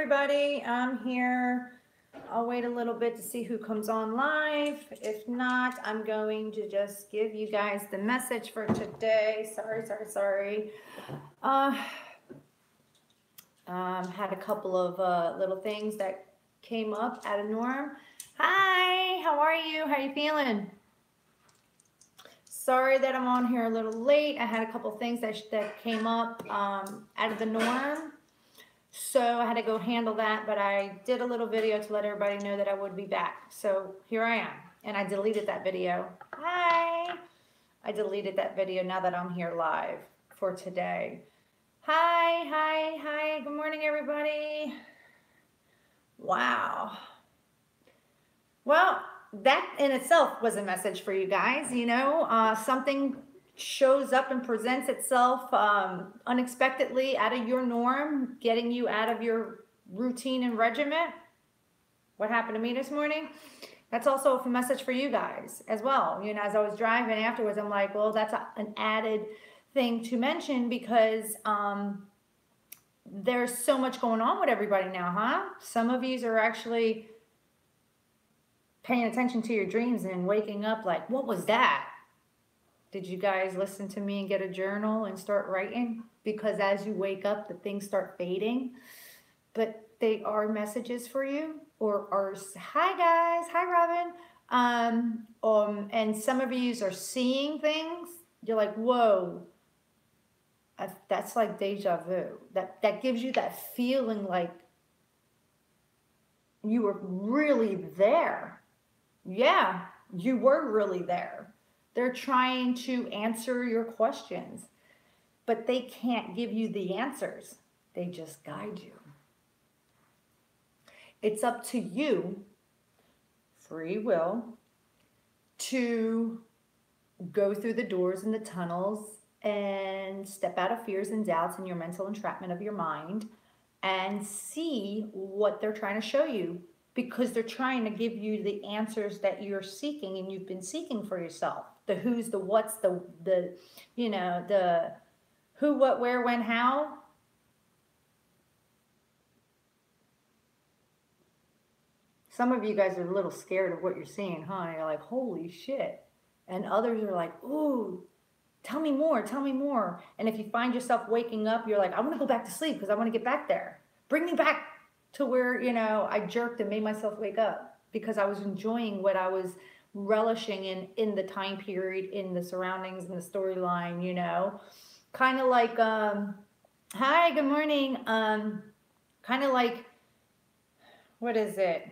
everybody. I'm here. I'll wait a little bit to see who comes on live. If not, I'm going to just give you guys the message for today. Sorry. Uh, had a couple of little things that came up out of norm. Hi, how are you? How you feeling? Sorry that I'm on here a little late. I had a couple things that came up out of the norm. So I had to go handle that, but I did a little video to let everybody know that I would be back. So here I am, and I deleted that video. Hi. I deleted that video now that I'm here live for today. Hi. Good morning, everybody. Wow. Well, that in itself was a message for you guys. You know, something shows up and presents itself unexpectedly out of your norm, getting you out of your routine and regiment. What happened to me this morning? That's also a message for you guys as well. You know, as I was driving afterwards, I'm like, well, that's an added thing to mention because there's so much going on with everybody now, huh? Some of you are actually paying attention to your dreams and waking up like, what was that? Did you guys listen to me and get a journal and start writing? Because as you wake up, the things start fading. But they are messages for you. Or hi guys, hi Robin. And some of you are seeing things. You're like, whoa. That's like deja vu. That gives you that feeling like you were really there. Yeah, you were really there. They're trying to answer your questions, but they can't give you the answers. They just guide you. It's up to you, free will, to go through the doors and the tunnels and step out of fears and doubts and your mental entrapment of your mind and see what they're trying to show you, because they're trying to give you the answers that you're seeking and you've been seeking for yourself. The who's, the what's, the you know, the who, what, where, when, how. Some of you guys are a little scared of what you're seeing, huh? You're like, holy shit. And others are like, ooh, tell me more. And if you find yourself waking up, you're like, I want to go back to sleep because I want to get back there. Bring me back to where, you know, I jerked and made myself wake up because I was enjoying what I was relishing in the time period, in the surroundings, in the storyline, you know. Kind of like, hi, good morning. Kind of like, what is it?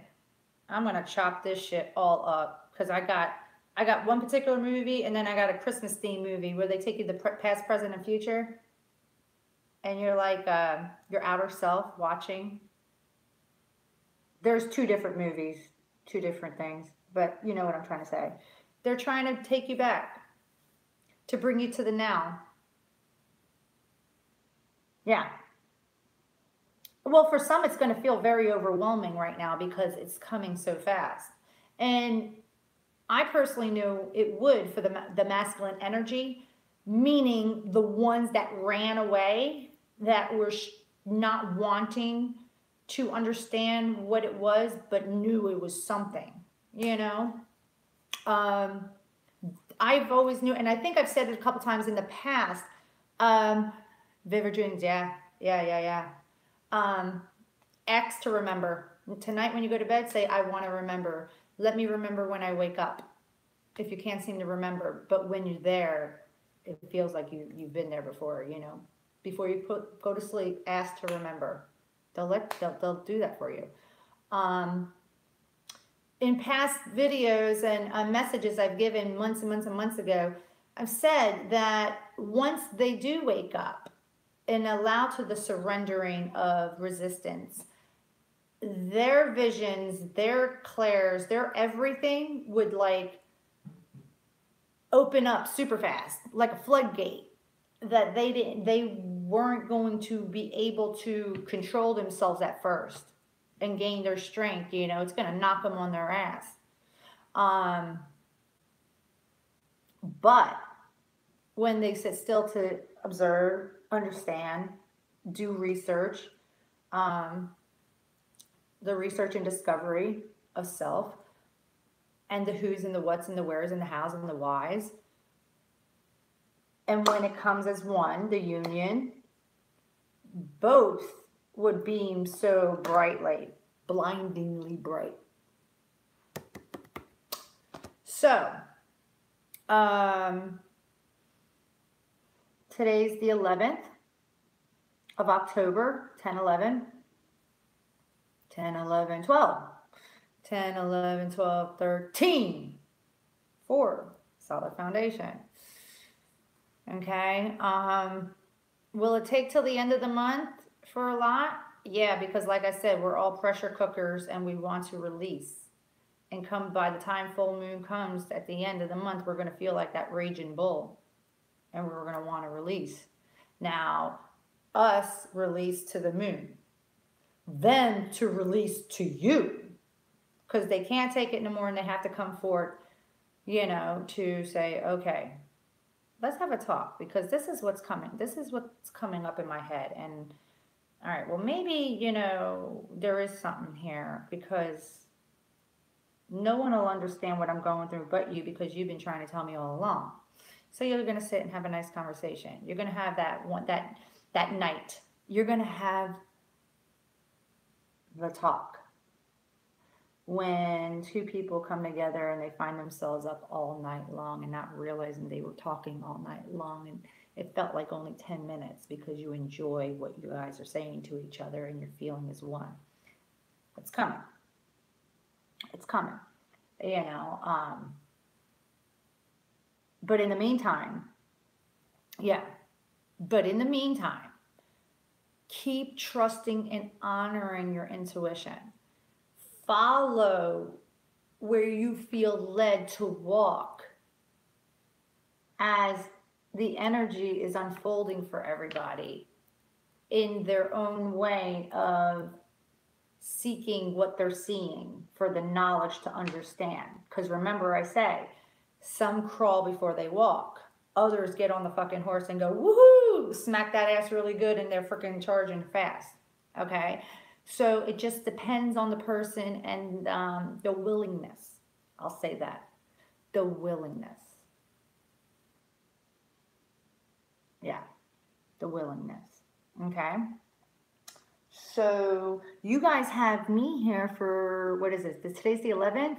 I'm going to chop this shit all up because I got one particular movie and then I got a Christmas theme movie where they take you the past, present, and future. And you're like your outer self watching. There's two different movies, two different things, but you know what I'm trying to say. They're trying to take you back to bring you to the now. Yeah. Well, for some, it's going to feel very overwhelming right now because it's coming so fast. And I personally knew it would for the masculine energy, meaning the ones that ran away, that were not wanting to understand what it was, but knew it was something, you know. I've always knew, and I think I've said it a couple times in the past, vivid dreams, yeah. X to remember. Tonight when you go to bed, say, I want to remember. Let me remember when I wake up. If you can't seem to remember, but when you're there, it feels like you've been there before, you know. Before you go to sleep, ask to remember. They'll do that for you. In past videos and messages I've given months and months ago, I've said that once they do wake up and allow to the surrendering of resistance, their visions, their clairs, their everything would like open up super fast, like a floodgate, that they weren't going to be able to control themselves at first and gain their strength. You know, it's going to knock them on their ass. But when they sit still to observe, understand, do research, the research and discovery of self, and the who's and the what's and the where's and the how's and the why's. And when it comes as one, the union, both would beam so brightly, blindingly bright. So, today's the 11th of October, 10, 11, 10, 11, 12, 10, 11, 12, 13, 4, solid foundation. Okay, will it take till the end of the month for a lot? Yeah, because like I said, we're all pressure cookers and we want to release. And come by the time full moon comes at the end of the month, we're going to feel like that raging bull. And we're going to want to release. Now, us release to the moon. Them to release to you. Because they can't take it no more and they have to come forward, you know, to say, okay, let's have a talk, because this is what's coming. This is what's coming up in my head. And, all right, well, maybe, you know, there is something here, because no one will understand what I'm going through but you, because you've been trying to tell me all along. So you're going to sit and have a nice conversation. You're going to have that night. You're going to have the talk. When two people come together and they find themselves up all night long and not realizing they were talking all night long, and it felt like only 10 minutes because you enjoy what you guys are saying to each other and your feeling is one. It's coming. It's coming. You know, but in the meantime, keep trusting and honoring your intuition. Follow where you feel led to walk as the energy is unfolding for everybody in their own way of seeking what they're seeing for the knowledge to understand. Because remember, I say, some crawl before they walk. Others get on the fucking horse and go, woohoo, smack that ass really good, and they're freaking charging fast. Okay? So it just depends on the person and the willingness. I'll say that. The willingness. Yeah. The willingness. Okay? So you guys have me here for, what is this? Today's the 11th?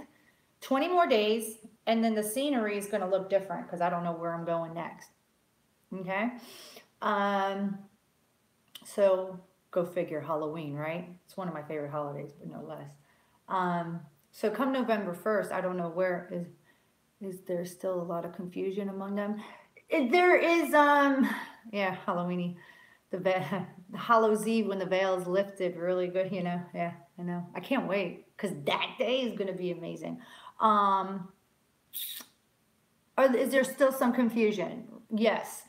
20 more days, and then the scenery is going to look different because I don't know where I'm going next. Okay? So go figure, Halloween, right? It's one of my favorite holidays, but no less. So come November 1st, I don't know where is there still a lot of confusion among them? There is, yeah, Halloweeny. The Hallows Eve when the veil is lifted, really good, you know. Yeah, I know. I can't wait because that day is going to be amazing. Is there still some confusion? Yes,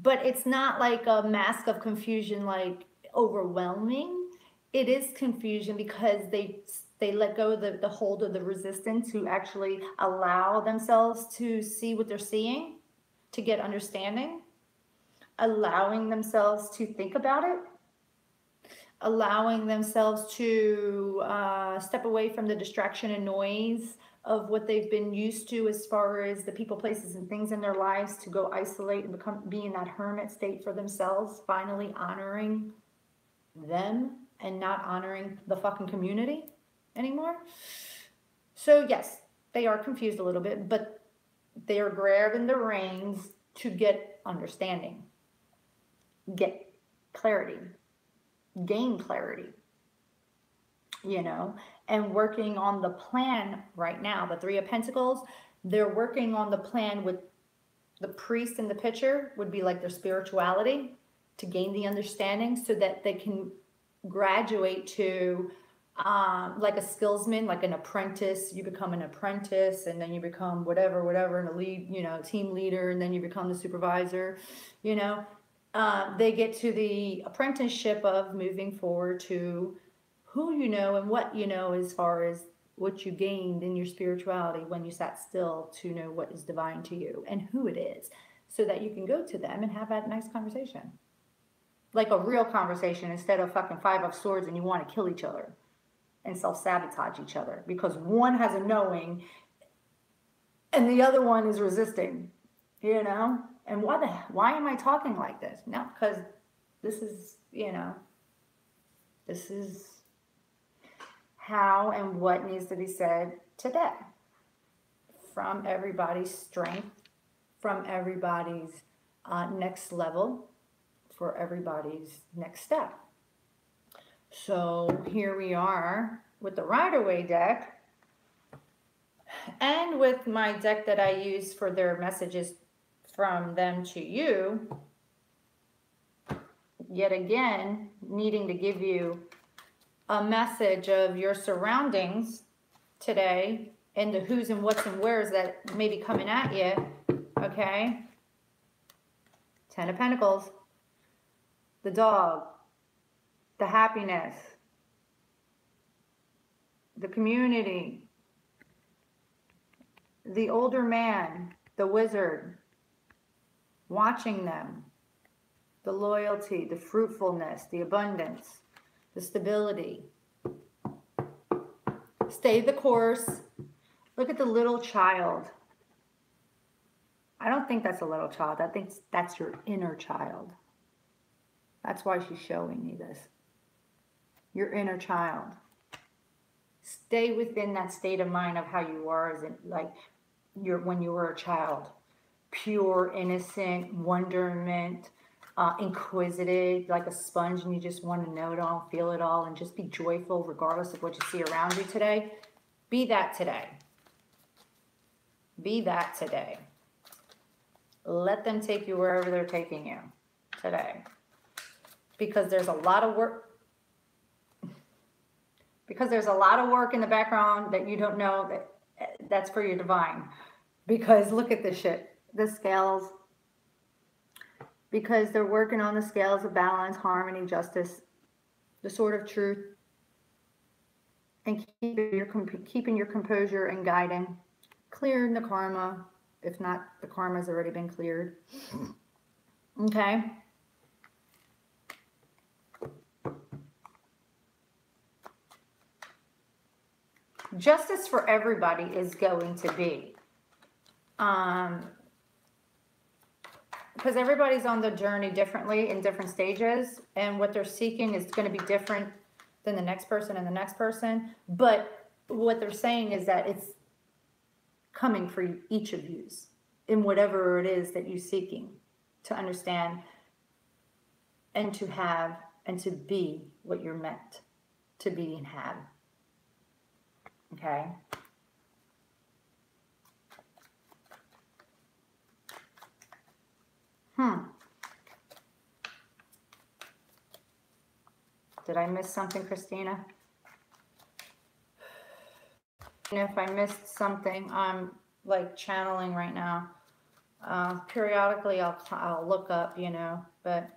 but it's not like a mask of confusion, like overwhelming. It is confusion because they let go of the hold of the resistance to actually allow themselves to see what they're seeing, to get understanding, allowing themselves to think about it, allowing themselves to step away from the distraction and noise of what they've been used to as far as the people, places, and things in their lives, to go isolate and be in that hermit state for themselves, finally honoring them and not honoring the fucking community anymore. So yes, they are confused a little bit, but they are grabbing the reins to get understanding, get clarity, gain clarity, you know, and working on the plan right now. The Three of Pentacles, they're working on the plan with the priest in the picture, would be like their spirituality, to gain the understanding so that they can graduate to like a skillsman, like an apprentice. You become an apprentice and then you become whatever, and a lead, you know, team leader, and then you become the supervisor, you know. They get to the apprenticeship of moving forward to who you know and what you know, as far as what you gained in your spirituality when you sat still to know what is divine to you and who it is, so that you can go to them and have that nice conversation. Like a real conversation, instead of fucking Five of Swords and you want to kill each other and self-sabotage each other because one has a knowing and the other one is resisting, you know? And why am I talking like this? No, because this is, you know, this is how and what needs to be said today from everybody's strength, from everybody's next level, for everybody's next step. So here we are with the Rider-Waite deck and with my deck that I use for their messages from them to you, yet again, needing to give you a message of your surroundings today and the who's and what's and where's that may be coming at you, okay? Ten of Pentacles, the dog, the happiness, the community, the older man, the wizard, watching them, the loyalty, the fruitfulness, the abundance, the stability. Stay the course. Look at the little child. I don't think that's a little child. I think that's your inner child. That's why she's showing me this. Your inner child. Stay within that state of mind of how you are as like when you were a child. Pure, innocent, wonderment, inquisitive, like a sponge, and you just want to know it all, feel it all, and just be joyful regardless of what you see around you today. Be that today. Be that today. Let them take you wherever they're taking you today. Because there's a lot of work. Because there's a lot of work in the background that you don't know that's for your divine. Because look at this shit. The scales. Because they're working on the scales of balance, harmony, justice, the sword of truth, and keeping your composure and guiding, clearing the karma. If not, the karma's already been cleared. Okay. Justice for everybody is going to be. Because everybody's on the journey differently in different stages, and what they're seeking is going to be different than the next person and the next person. But what they're saying is that it's coming for each of you in whatever it is that you're seeking to understand and to have and to be what you're meant to be and have. Okay? Did I miss something, Christina? And if I missed something, I'm like channeling right now. Periodically, I'll look up, you know, but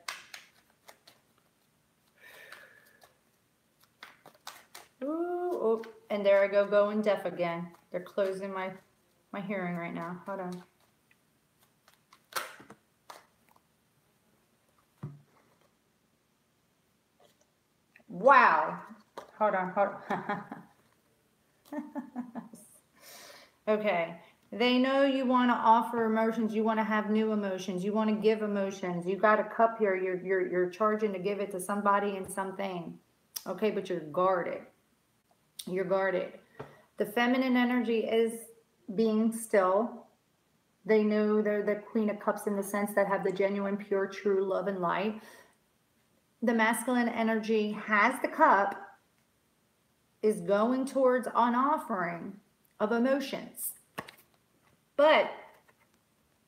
ooh, and there I go, going deaf again. They're closing my hearing right now. Hold on. Wow. Hold on. Okay. They know you want to offer emotions. You want to have new emotions. You want to give emotions. You got a cup here. You're charging to give it to somebody and something. Okay, but you're guarded. You're guarded. The feminine energy is being still. They know they're the Queen of Cups in the sense that have the genuine, pure, true love and light. The masculine energy has the cup, is going towards an offering of emotions. But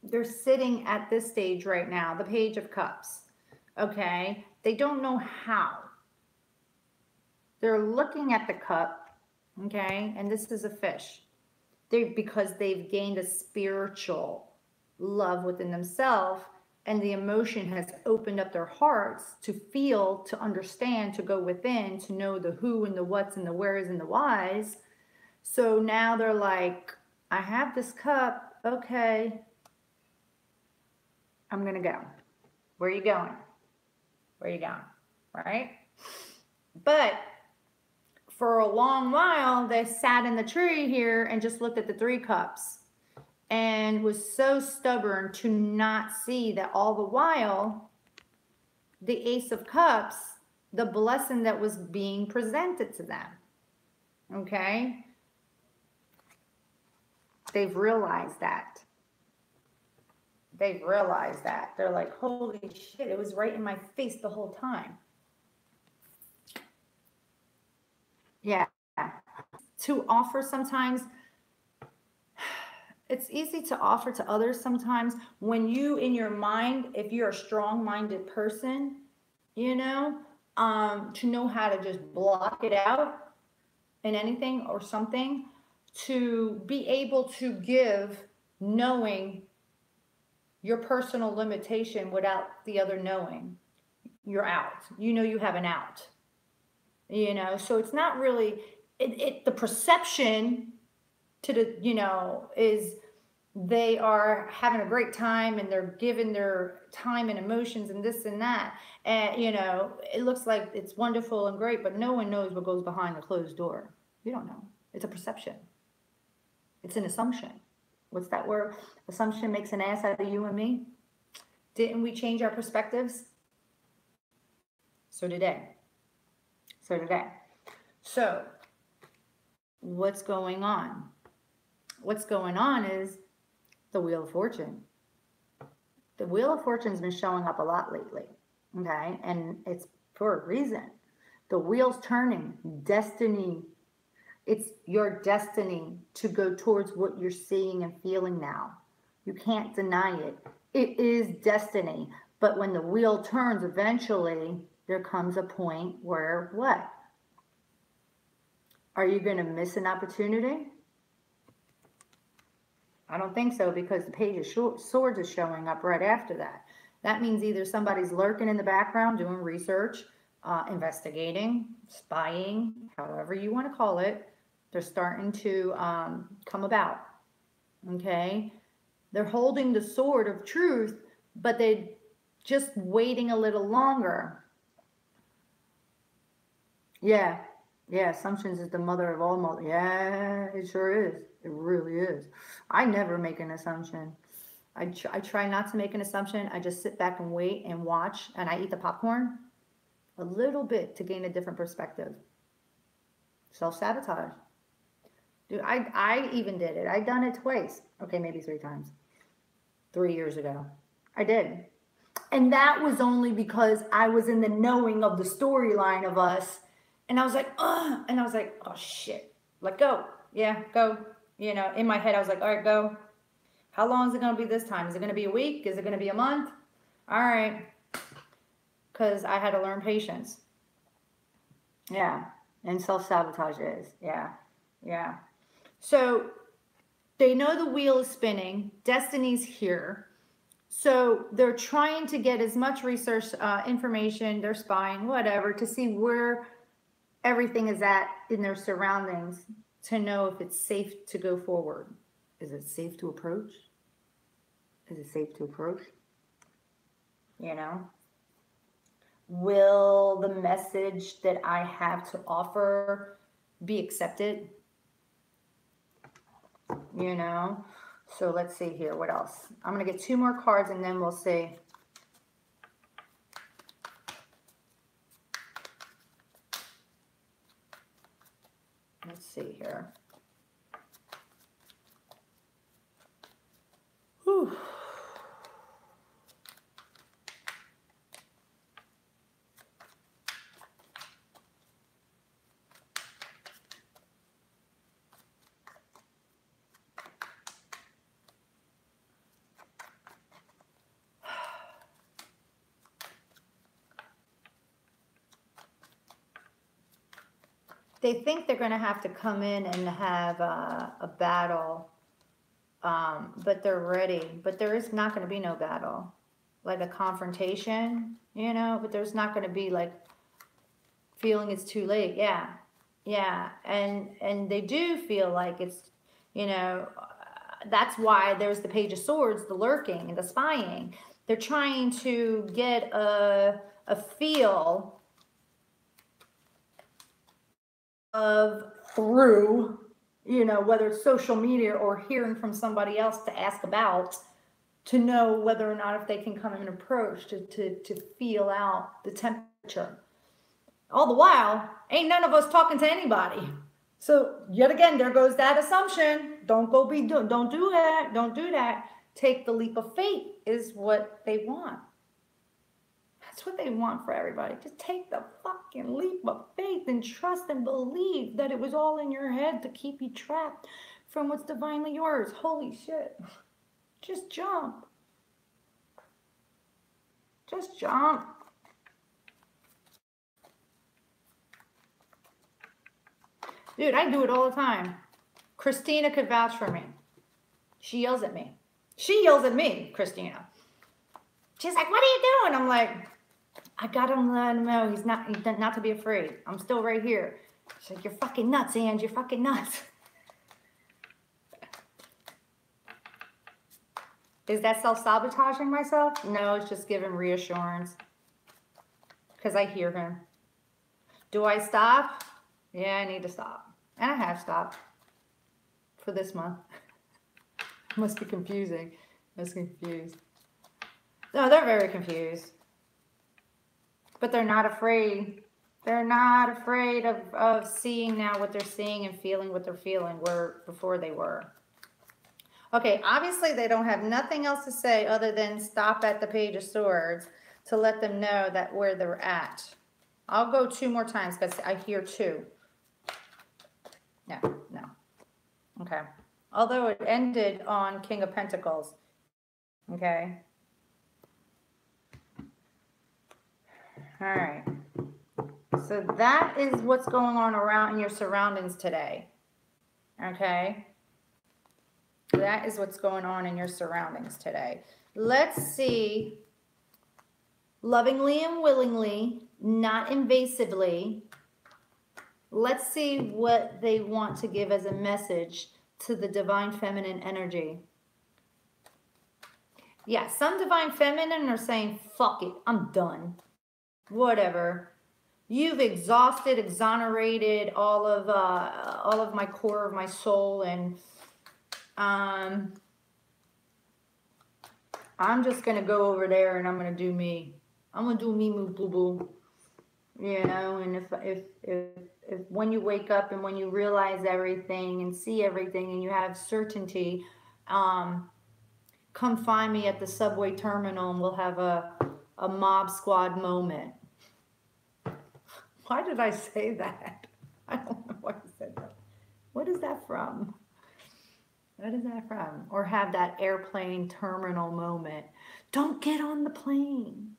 they're sitting at this stage right now, the Page of Cups. Okay? They don't know how. They're looking at the cup, okay? And this is a fish. Because they've gained a spiritual love within themselves, and the emotion has opened up their hearts to feel, to understand, to go within, to know the who and the what's and the where's and the why's. So now they're like, I have this cup. Okay. I'm going to go. Where are you going? Where are you going? Right? But for a long while, they sat in the tree here and just looked at the 3 cups and was so stubborn to not see that all the while, the Ace of Cups, the blessing that was being presented to them. Okay? They've realized that. They've realized that. They're like, holy shit, it was right in my face the whole time. Yeah. To offer sometimes, it's easy to offer to others sometimes when you, in your mind, if you're a strong-minded person, you know, to know how to just block it out in anything or something, to be able to give knowing your personal limitation without the other knowing. You're out. You know you have an out. You know, so it's not really, the perception to the, you know, is they are having a great time and they're giving their time and emotions and this and that. And, you know, it looks like it's wonderful and great, but no one knows what goes behind the closed door. You don't know. It's a perception. It's an assumption. What's that word? Assumption makes an ass out of you and me. Didn't we change our perspectives? So did they. So did they. So what's going on? What's going on is the Wheel of Fortune. The Wheel of Fortune's been showing up a lot lately, okay? And it's for a reason. The wheel's turning. Destiny. It's your destiny to go towards what you're seeing and feeling now. You can't deny it. It is destiny. But when the wheel turns, eventually, there comes a point where what? Are you going to miss an opportunity? I don't think so, because the Page of Swords is showing up right after that. That means either somebody's lurking in the background doing research, investigating, spying, however you want to call it. They're starting to come about, okay? They're holding the sword of truth, but they're just waiting a little longer. Yeah, assumptions is the mother of all. Yeah, it sure is. It really is. I never make an assumption. I try not to make an assumption. I just sit back and wait and watch, and I eat the popcorn a little bit to gain a different perspective. Self-sabotage. Dude, I even did it. I've done it twice. Okay, maybe 3 times. 3 years ago. I did. And that was only because I was in the knowing of the storyline of us. And I was like, ugh. And I was like, oh, shit. Like, go. Yeah, go. You know, in my head, I was like, all right, go. How long is it going to be this time? Is it going to be a week? Is it going to be a month? All right. Because I had to learn patience. Yeah. And self-sabotage is. Yeah. So they know the wheel is spinning. Destiny's here. So they're trying to get as much research information, they're spying, whatever, to see where everything is at in their surroundings to know if it's safe to go forward. Is it safe to approach? Is it safe to approach? You know? Will the message that I have to offer be accepted? You know? So let's see here. What else? I'm going to get 2 more cards and then we'll see. Let's see here. Whew. They think they're going to have to come in and have a battle, but they're ready. But there is not going to be no battle, like a confrontation, you know, but there's not going to be like feeling it's too late. Yeah. And they do feel like it's, you know, that's why there's the Page of Swords, the lurking and the spying. They're trying to get a feel through, you know, whether it's social media or hearing from somebody else to ask about, to know whether or not if they can come and approach to feel out the temperature. All the while, ain't none of us talking to anybody. So yet again, there goes that assumption. Don't do that. Don't do that. Take the leap of faith is what they want. That's what they want for everybody. Just take the fucking leap of faith and trust and believe that it was all in your head to keep you trapped from what's divinely yours. Holy shit. Just jump. Just jump. Dude, I do it all the time. Christina could vouch for me. She yells at me. She yells at me, Christina. She's like, what are you doing? I'm like, I got him to let him know he's not to be afraid. I'm still right here. She's like, you're fucking nuts, Ange. You're fucking nuts. Is that self-sabotaging myself? No, it's just giving reassurance. Because I hear him. Do I stop? Yeah, I need to stop. And I have stopped. For this month. Must be confusing. Must be confused. No, they're very confused. But they're not afraid. They're not afraid of seeing now what they're seeing and feeling what they're feeling where before they were. Okay, obviously they don't have nothing else to say other than stop at the Page of Swords to let them know that where they're at. I'll go 2 more times because I hear 2. No. Okay. Although it ended on King of Pentacles. Okay. All right. So that is what's going on around in your surroundings today. Okay. That is what's going on in your surroundings today. Let's see. Lovingly and willingly, not invasively. Let's see what they want to give as a message to the divine feminine energy. Yeah, some divine feminine are saying, fuck it, I'm done. Whatever. You've exhausted, exonerated all of my core of my soul, and I'm just gonna go over there and I'm gonna do me. I'm gonna do me, moo, boo, boo. You know, and if when you wake up and when you realize everything and see everything and you have certainty, come find me at the subway terminal and we'll have a mob squad moment. Why did I say that? I don't know why I said that. What is that from? What is that from? Or have that airplane terminal moment. Don't get on the plane.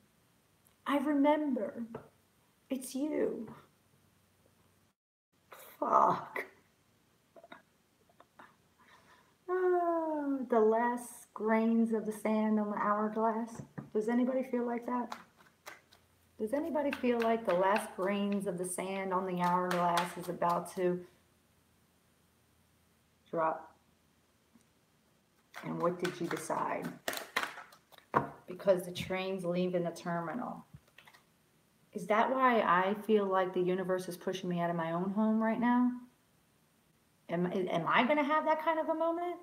I remember. It's you. Fuck. Oh, the last grains of the sand on the hourglass. Does anybody feel like that? Does anybody feel like the last grains of the sand on the hourglass is about to drop? And what did you decide? Because the train's leaving the terminal. Is that why I feel like the universe is pushing me out of my own home right now? Am I going to have that kind of a moment?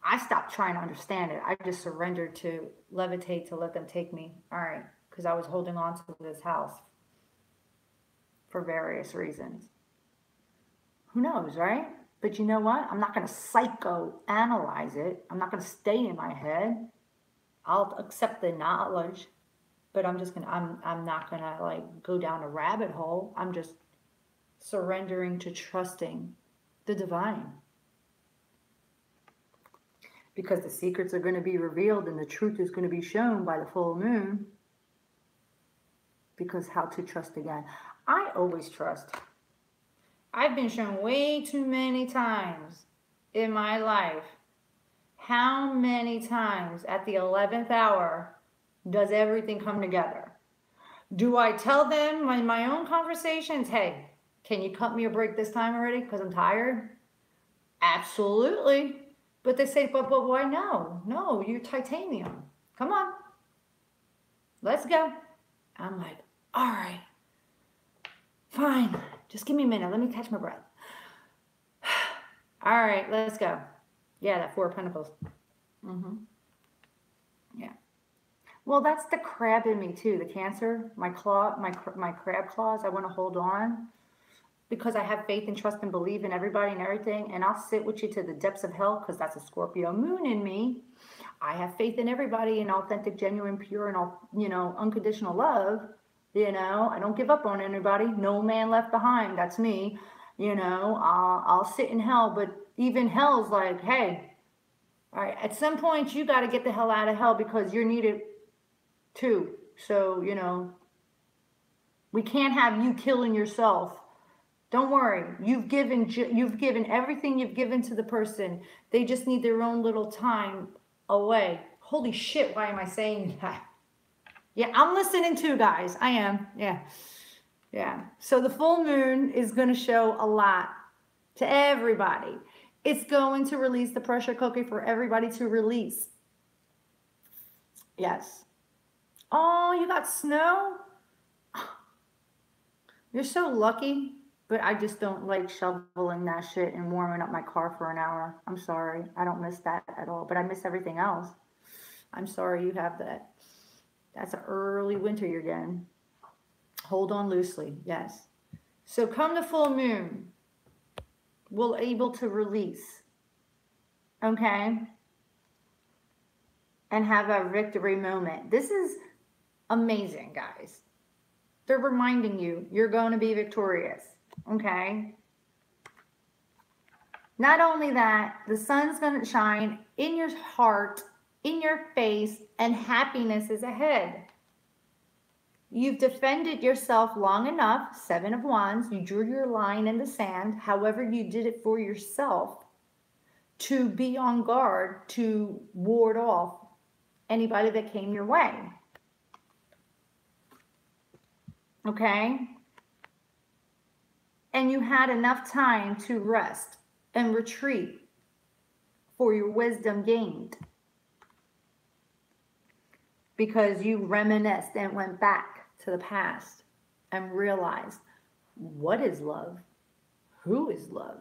I stopped trying to understand it. I just surrendered to levitate to let them take me. All right. Because I was holding on to this house for various reasons. Who knows, right? But you know what? I'm not going to psychoanalyze it. I'm not going to stay in my head. I'll accept the knowledge. But I'm not going to like go down a rabbit hole. I'm just surrendering to trusting the divine. Because the secrets are going to be revealed and the truth is going to be shown by the full moon. Because how to trust again? I always trust. I've been shown way too many times in my life. How many times at the 11th hour does everything come together? Do I tell them in my own conversations, hey, can you cut me a break this time already because I'm tired? Absolutely. But they say, but why no? No, you're titanium. Come on. Let's go. I'm like, all right. Fine. Just give me a minute. Let me catch my breath. All right, let's go. Yeah, that Four of Pentacles. Yeah. Well, that's the crab in me too. The Cancer, my claw, my crab claws. I want to hold on because I have faith and trust and believe in everybody and everything. And I'll sit with you to the depths of hell because that's a Scorpio moon in me. I have faith in everybody and authentic, genuine, pure, and all, unconditional love. I don't give up on anybody. No man left behind. That's me. I'll sit in hell, but even hell's like, hey, all right, at some point you got to get the hell out of hell because you're needed too. So, we can't have you killing yourself. Don't worry. You've given everything you've given to the person. They just need their own little time away. Holy shit, why am I saying that? Yeah, I'm listening too, guys. I am. Yeah. Yeah. So the full moon is going to show a lot to everybody. It's going to release the pressure cooker for everybody to release. Yes. Oh, you got snow? You're so lucky, but I just don't like shoveling that shit and warming up my car for an hour. I'm sorry. I don't miss that at all, but I miss everything else. I'm sorry you have that. That's an early winter you're getting. Hold on loosely. Yes. So come the full moon, we'll able to release. Okay? And have a victory moment. This is amazing, guys. They're reminding you you're going to be victorious. Okay? Not only that, the sun's going to shine in your heart, in your face, and happiness is ahead. You've defended yourself long enough, Seven of Wands. You drew your line in the sand. However, you did it for yourself to be on guard, to ward off anybody that came your way. Okay? And you had enough time to rest and retreat for your wisdom gained. Because you reminisced and went back to the past and realized what is love, who is love,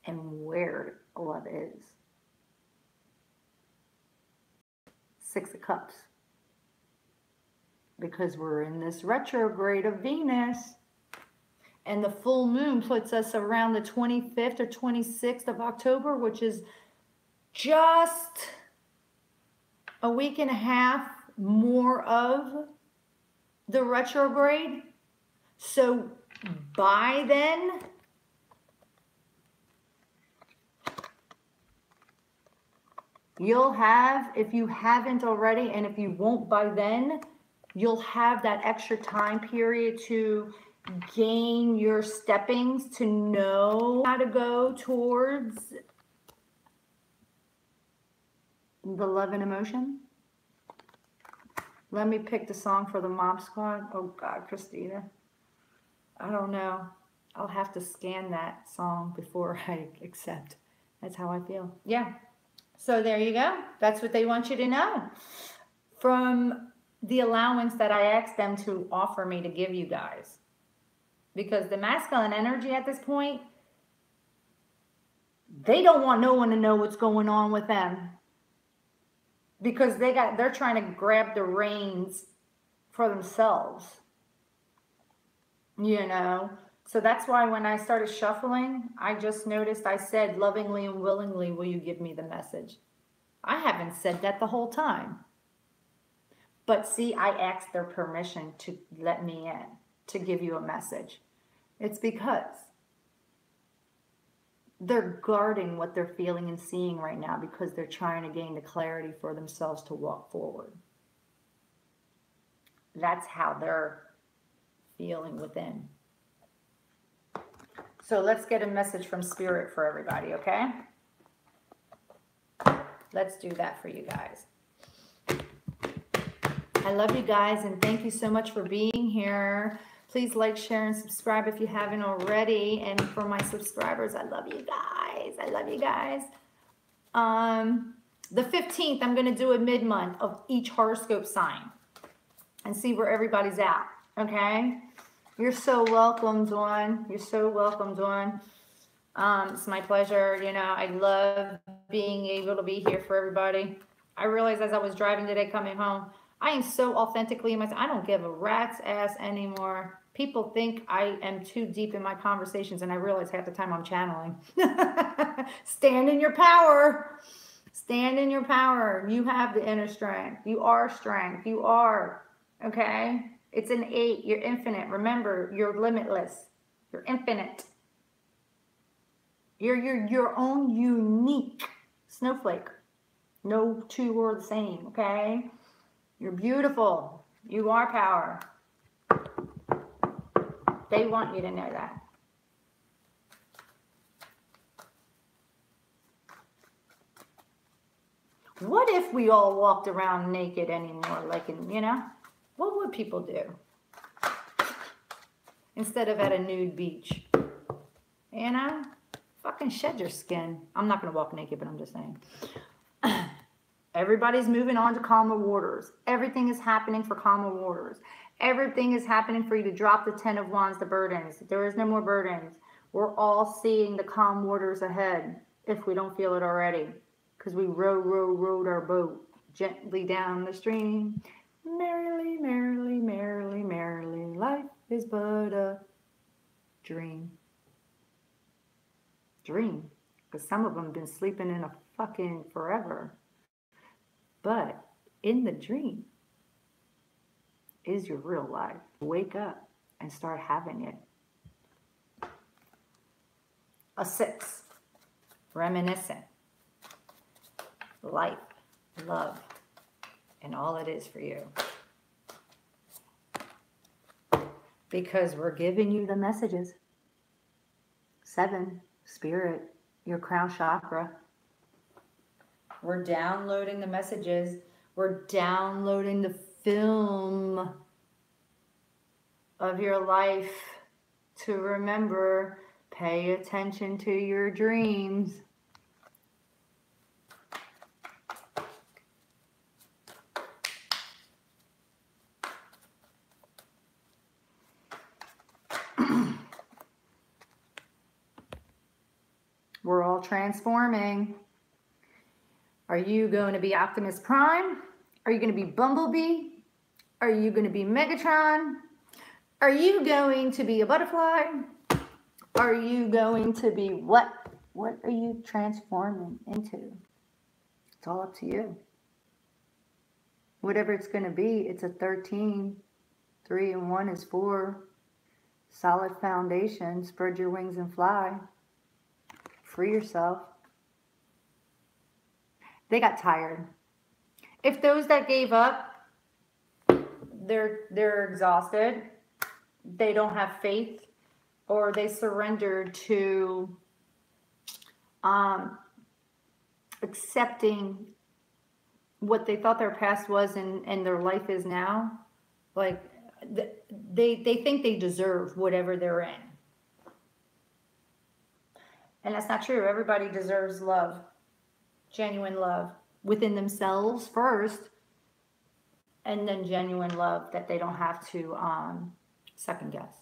and where love is. Six of Cups. Because we're in this retrograde of Venus. And the full moon puts us around the 25th or 26th of October, which is just a week and a half more of the retrograde. So by then, you'll have, if you haven't already, and if you won't by then, you'll have that extra time period to gain your steppings, to know how to go towards the love and emotion. Let me pick the song for the Mom Squad. Oh God, Christina. I don't know. I'll have to scan that song before I accept. That's how I feel. Yeah. So there you go. That's what they want you to know. From the allowance that I asked them to offer me to give you guys. Because the masculine energy at this point, they don't want no one to know what's going on with them. Because they're trying to grab the reins for themselves. So that's why when I started shuffling, I just noticed I said, lovingly and willingly, will you give me the message? I haven't said that the whole time. But see, I asked their permission to let me in, to give you a message. It's because they're guarding what they're feeling and seeing right now because they're trying to gain the clarity for themselves to walk forward. That's how they're feeling within. So let's get a message from Spirit for everybody, okay? Let's do that for you guys. I love you guys, and thank you so much for being here. Please like, share, and subscribe if you haven't already. And for my subscribers, I love you guys. I love you guys. The 15th, I'm going to do a mid-month of each horoscope sign and see where everybody's at, okay? You're so welcome, Dawn. You're so welcome, Dawn. It's my pleasure. You know, I love being able to be here for everybody. I realized as I was driving today coming home, I am so authentically myself. I don't give a rat's ass anymore. People think I am too deep in my conversations, and I realize half the time I'm channeling. Stand in your power. Stand in your power. You have the inner strength. You are strength. You are. Okay? It's an 8. You're infinite. Remember, you're limitless. You're infinite. You're your own unique snowflake. No two are the same, okay? You're beautiful. You are power. They want you to know that. What if we all walked around naked anymore? Like, you know, what would people do? Instead of at a nude beach. You know? Fucking shed your skin. I'm not going to walk naked, but I'm just saying. Everybody's moving on to calmer waters. Everything is happening for calmer waters. Everything is happening for you to drop the 10 of Wands, the burdens. There is no more burdens. We're all seeing the calm waters ahead if we don't feel it already. Because we rowed our boat gently down the stream. Merrily, merrily, merrily, merrily. Life is but a dream. Dream. Because some of them have been sleeping in a fucking forever. But in the dream is your real life. Wake up and start having it. A 6. Reminiscent. Life, love, and all it is for you. Because we're giving you the messages. 7. Spirit, your crown chakra. We're downloading the messages. We're downloading the film of your life to remember. Pay attention to your dreams. We're all transforming. Are you going to be Optimus Prime? Are you going to be Bumblebee? Are you going to be Megatron? Are you going to be a butterfly? Are you going to be what? What are you transforming into? It's all up to you. Whatever it's going to be, it's a 13. 3 and 1 is 4. Solid foundation. Spread your wings and fly. Free yourself. They got tired. If those that gave up, they're exhausted, they don't have faith, or they surrendered to accepting what they thought their past was and their life is now, like they think they deserve whatever they're in. And that's not true. Everybody deserves love, genuine love within themselves first, and then genuine love that they don't have to second guess.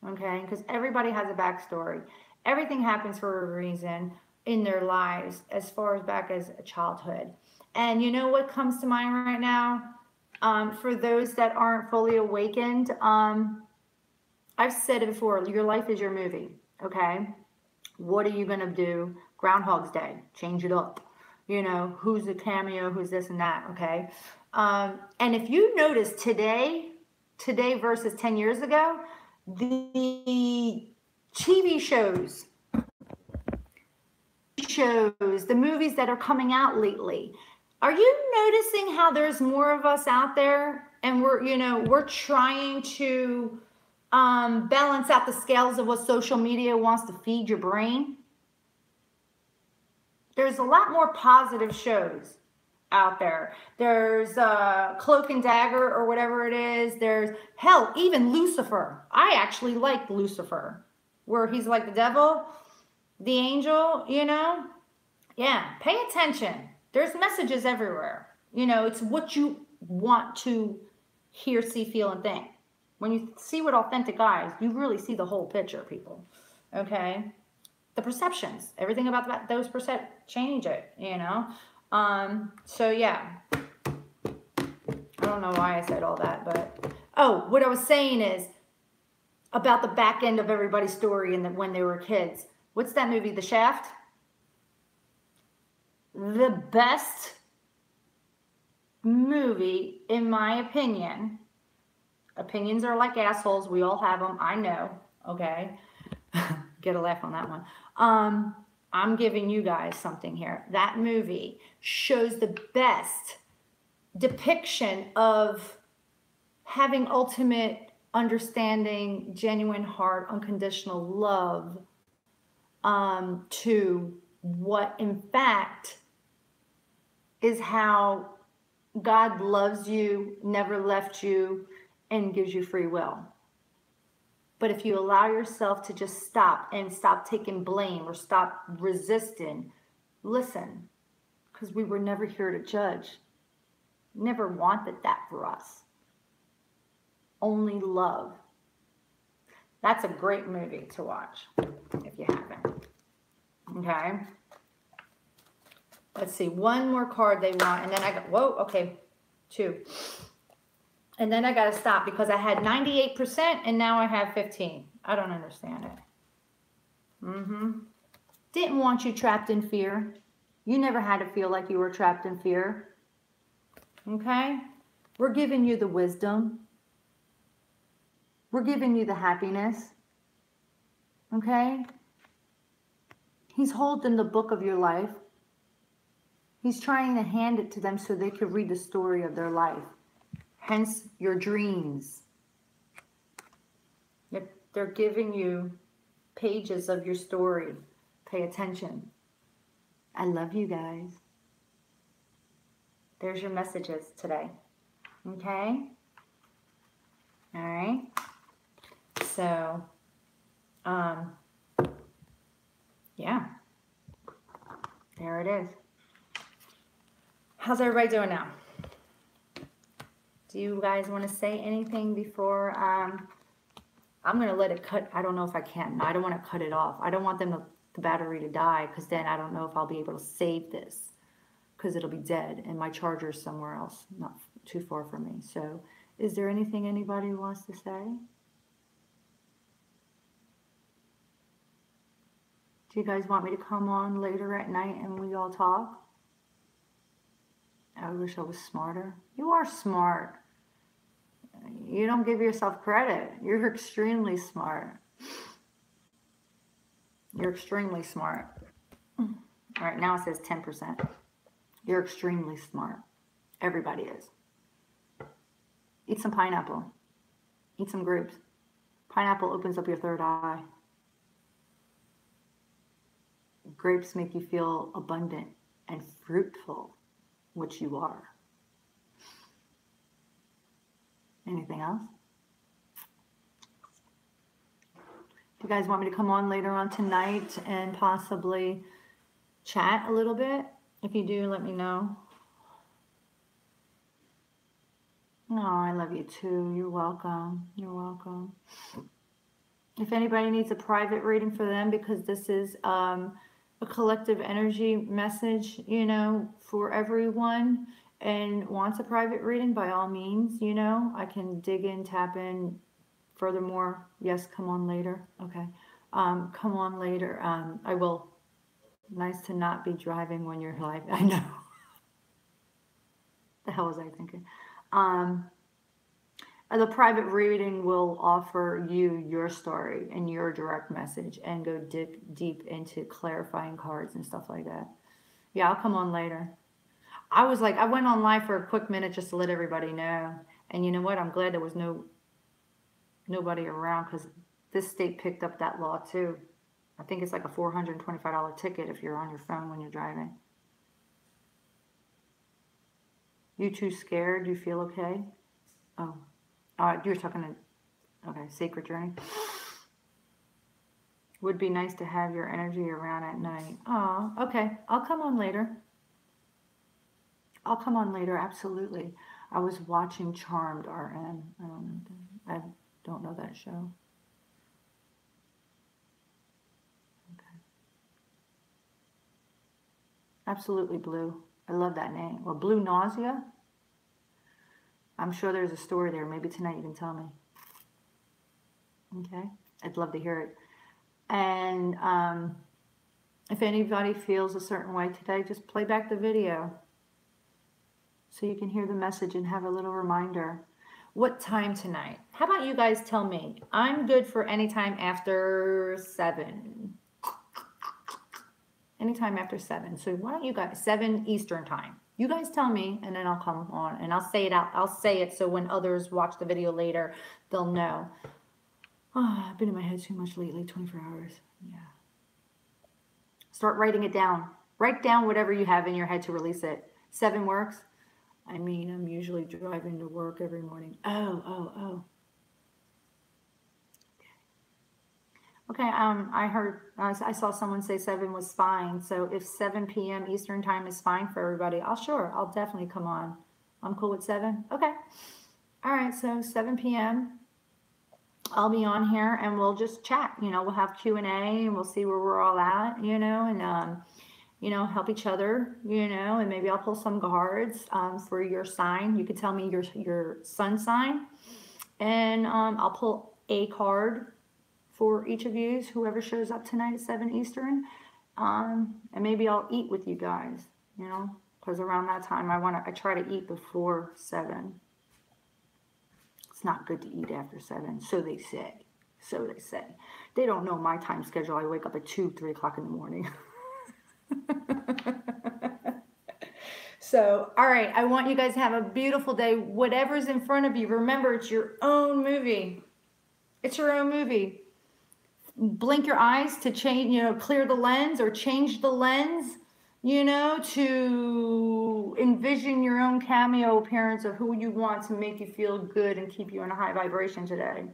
Okay? Because everybody has a backstory. Everything happens for a reason in their lives as far as back as childhood. And you know what comes to mind right now? For those that aren't fully awakened, I've said it before, your life is your movie. Okay, what are you going to do? Groundhog's Day, change it up. You know, who's a cameo, who's this and that, okay? And if you notice today versus 10 years ago, the TV shows, the movies that are coming out lately, are you noticing how there's more of us out there? And we're trying to balance out the scales of what social media wants to feed your brain. There's a lot more positive shows out there. There's Cloak and Dagger or whatever it is. There's, hell, even Lucifer. I actually like Lucifer, where he's like the devil, the angel, you know? Yeah, pay attention. There's messages everywhere. You know, it's what you want to hear, see, feel, and think. When you see with authentic eyes, you really see the whole picture, people. Okay? The perceptions, everything about those change it, you know? So yeah. I don't know why I said all that, but oh, what I was saying is about the back end of everybody's story and when they were kids. What's that movie, The Shaft? The best movie, in my opinion. Opinions are like assholes. We all have them. I know. Okay. Get a laugh on that one. I'm giving you guys something here. That movie shows the best depiction of having ultimate understanding, genuine heart, unconditional love, to what in fact is how God loves you, never left you, and gives you free will. But if you allow yourself to just stop and stop taking blame or stop resisting, listen, because we were never here to judge. Never wanted that for us. Only love. That's a great movie to watch if you haven't. Okay. Let's see. One more card they want, and then I got, whoa, okay, 2. And then I got to stop because I had 98% and now I have 15. I don't understand it. Didn't want you trapped in fear. You never had to feel like you were trapped in fear. Okay? We're giving you the wisdom. We're giving you the happiness. Okay? He's holding the book of your life. He's trying to hand it to them so they could read the story of their life. Hence your dreams. They're giving you pages of your story. Pay attention. I love you guys. There's your messages today. Okay? All right. So, yeah. There it is. How's everybody doing now? Do you guys want to say anything before I'm going to let it cut? I don't know if I can. I don't want to cut it off. I don't want the battery to die because then I don't know if I'll be able to save this because it'll be dead and my charger's somewhere else, not too far from me. So is there anything anybody wants to say? Do you guys want me to come on later at night and we all talk? I wish I was smarter. You are smart. You don't give yourself credit. You're extremely smart. You're extremely smart. All right, now it says 10%. You're extremely smart. Everybody is. Eat some pineapple. Eat some grapes. Pineapple opens up your third eye. Grapes make you feel abundant and fruitful, which you are. Anything else? Do you guys want me to come on later on tonight and possibly chat a little bit? If you do, let me know. No, I love you too. You're welcome. You're welcome. If anybody needs a private reading for them, because this is a collective energy message, you know, for everyone, and wants a private reading, by all means, you know, I can dig in, tap in. Furthermore, yes, come on later. Okay. Come on later. I will. Nice to not be driving when you're live. I know. The hell was I thinking? The private reading will offer you your story and your direct message and go deep into clarifying cards and stuff like that. Yeah, I'll come on later. I was like, I went on live for a quick minute just to let everybody know. And you know what? I'm glad there was nobody around because this state picked up that law too. I think it's like a $425 ticket if you're on your phone when you're driving. You too scared? You feel okay? Oh, you're talking to, okay, Sacred Journey. Would be nice to have your energy around at night. Oh, okay. I'll come on later. I'll come on later, absolutely. I was watching Charmed, RM. I don't know. that show? Okay. Absolutely Blue. I love that name. Or Blue Nausea. I'm sure there's a story there. Maybe tonight you can tell me. Okay. I'd love to hear it. And if anybody feels a certain way today, just play back the video so you can hear the message and have a little reminder. What time tonight? How about you guys tell me? I'm good for any time after 7. Anytime after 7. So why don't you guys, 7 Eastern time. You guys tell me, and then I'll come on and I'll say it out. I'll say it so when others watch the video later, they'll know. Oh, I've been in my head too much lately, 24 hours. Yeah. Start writing it down. Write down whatever you have in your head to release it. 7 works. I mean, I'm usually driving to work every morning. Oh. Okay, I saw someone say 7 was fine. So if 7 p.m. Eastern time is fine for everybody, I'll definitely come on. I'm cool with 7. Okay. All right, so 7 p.m. I'll be on here and we'll just chat. You know, we'll have Q&A and we'll see where we're all at, you know, and you know, help each other, you know, and maybe I'll pull some cards for your sign. You could tell me your sun sign, and I'll pull a card for each of you, whoever shows up tonight at 7 Eastern, and maybe I'll eat with you guys, you know, because around that time I try to eat before 7. It's not good to eat after 7, so they say. So they say. They don't know my time schedule. I wake up at 2, 3 o'clock in the morning. So, all right, I want you guys to have a beautiful day. Whatever's in front of you, remember, it's your own movie. It's your own movie. Blink your eyes to change, you know, clear the lens or change the lens, you know, to envision your own cameo appearance of who you want to make you feel good and keep you in a high vibration today.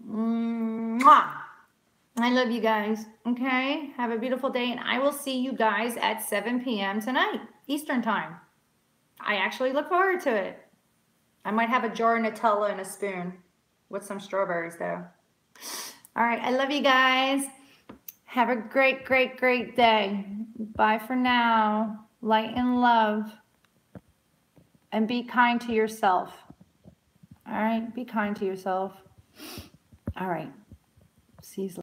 Mwah! I love you guys. Okay, have a beautiful day, and I will see you guys at 7 p.m. tonight, Eastern time. I actually look forward to it. I might have a jar of Nutella and a spoon with some strawberries, though. All right, I love you guys. Have a great, great, great day. Bye for now. Light and love. And be kind to yourself. All right, be kind to yourself. All right, see you later.